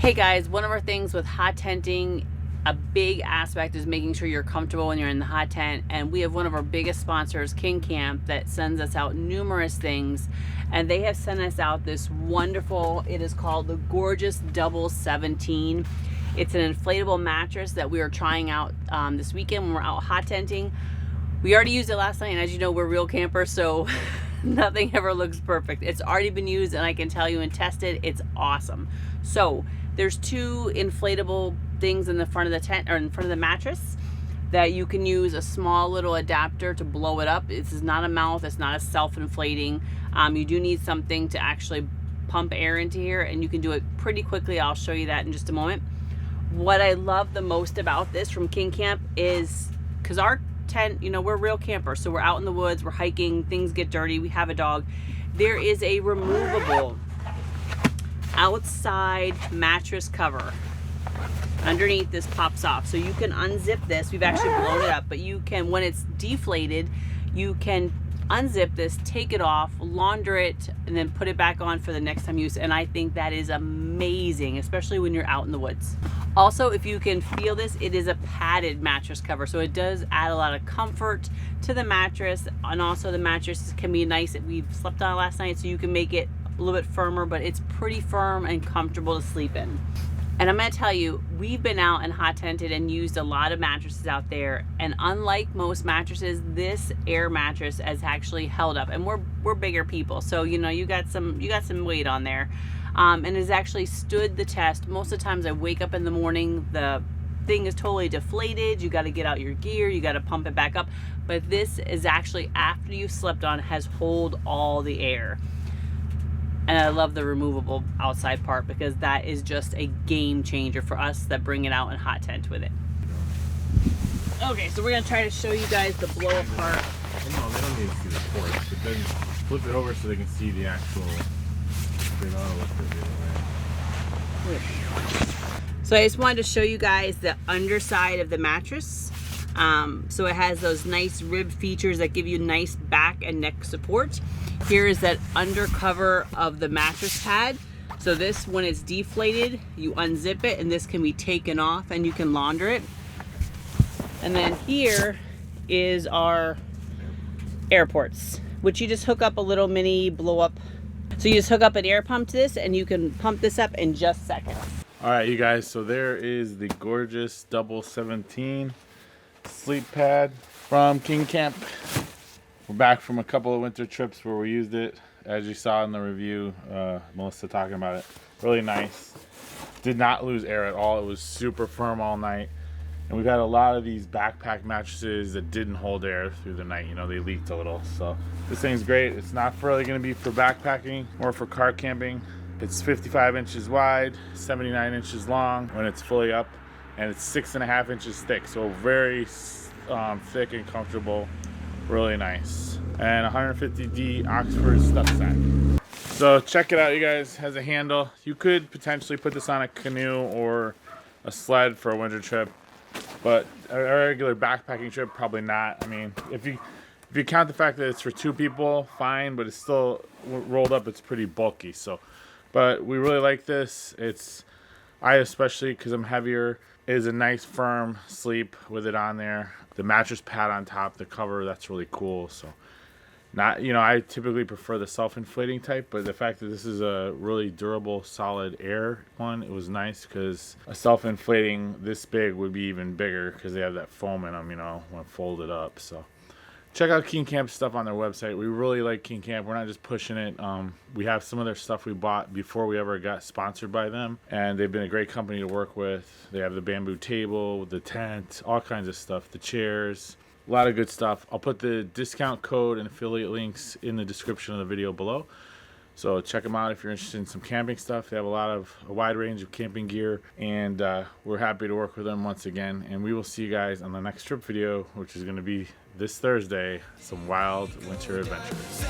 Hey guys, one of our things with hot tenting, a big aspect is making sure you're comfortable when you're in the hot tent. And we have one of our biggest sponsors, KingCamp, that sends us out numerous things. And they have sent us out this wonderful, it is called the Gorgeous Double 17. It's an inflatable mattress that we are trying out this weekend when we're out hot tenting. We already used it last night, and as you know, we're real campers, so nothing ever looks perfect. It's already been used, and I can tell you and tested, it's awesome. So there's two inflatable things in the front of the tent, or in front of the mattress, that you can use a small little adapter to blow it up. This is not a mouth, it's not a self-inflating. You do need something to actually pump air into here, and you can do it pretty quickly. I'll show you that in just a moment. What I love the most about this from KingCamp is, because our tent, you know, we're real campers, so we're out in the woods, we're hiking, things get dirty, we have a dog. There is a removable outside mattress cover underneath. This pops off, so you can unzip this. We've actually blown it up, but you can, when it's deflated, you can unzip this, take it off, launder it, and then put it back on for the next time use. And I think that is amazing, especially when you're out in the woods. Also, if you can feel this, it is a padded mattress cover, so it does add a lot of comfort to the mattress. And also the mattress can be nice. We slept on it last night, so you can make it a little bit firmer, but it's pretty firm and comfortable to sleep in. And I'm going to tell you, we've been out and hot tented and used a lot of mattresses out there, and unlike most mattresses, this air mattress has actually held up. And we're bigger people, so you know, you got some weight on there, and has actually stood the test. Most of the times I wake up in the morning, the thing is totally deflated, you got to get out your gear, you got to pump it back up. But this is actually, after you've slept on, has hold all the air. And I love the removable outside part, because that is just a game changer for us that bring it out and hot tent with it. Okay, so we're gonna try to show you guys the blow apart. No, they don't need to see the ports, but then flip it over so they can see the actual. So I just wanted to show you guys the underside of the mattress. So it has those nice rib features that give you nice back and neck support. Here is that undercover of the mattress pad. So this, when it's deflated, you unzip it, and this can be taken off and you can launder it. And then here is our air ports, which you just hook up a little mini blow up. So you just hook up an air pump to this, and you can pump this up in just seconds. All right, you guys, so there is the Gorgeous Double 17 sleep pad from KingCamp. We're back from a couple of winter trips where we used it, as you saw in the review, Melissa talking about it. Really nice. Did not lose air at all. It was super firm all night. And we've had a lot of these backpack mattresses that didn't hold air through the night. You know, they leaked a little. So this thing's great. It's not really going to be for backpacking or for car camping. It's 55 inches wide, 79 inches long when it's fully up, and it's 6.5 inches thick. So very thick and comfortable. Really nice. And 150D Oxford stuff sack. So check it out, you guys. Has a handle. You could potentially put this on a canoe or a sled for a winter trip, but a regular backpacking trip, probably not. I mean, if you count the fact that it's for two people, fine, but it's still rolled up, it's pretty bulky. So, but we really like this. I especially, because I'm heavier, is a nice firm sleep with it on there. The mattress pad on top, the cover, that's really cool. So not, you know, I typically prefer the self-inflating type, but the fact that this is a really durable, solid air one, it was nice, because a self-inflating this big would be even bigger, because they have that foam in them, you know, when folded up. So check out KingCamp stuff on their website. We really like KingCamp. We're not just pushing it. We have some of their stuff we bought before we ever got sponsored by them, and they've been a great company to work with. They have the bamboo table, the tent, all kinds of stuff, the chairs, a lot of good stuff. I'll put the discount code and affiliate links in the description of the video below. So check them out if you're interested in some camping stuff. They have a wide range of camping gear, and we're happy to work with them once again. And we will see you guys on the next trip video, which is going to be this Thursday, some wild winter adventures.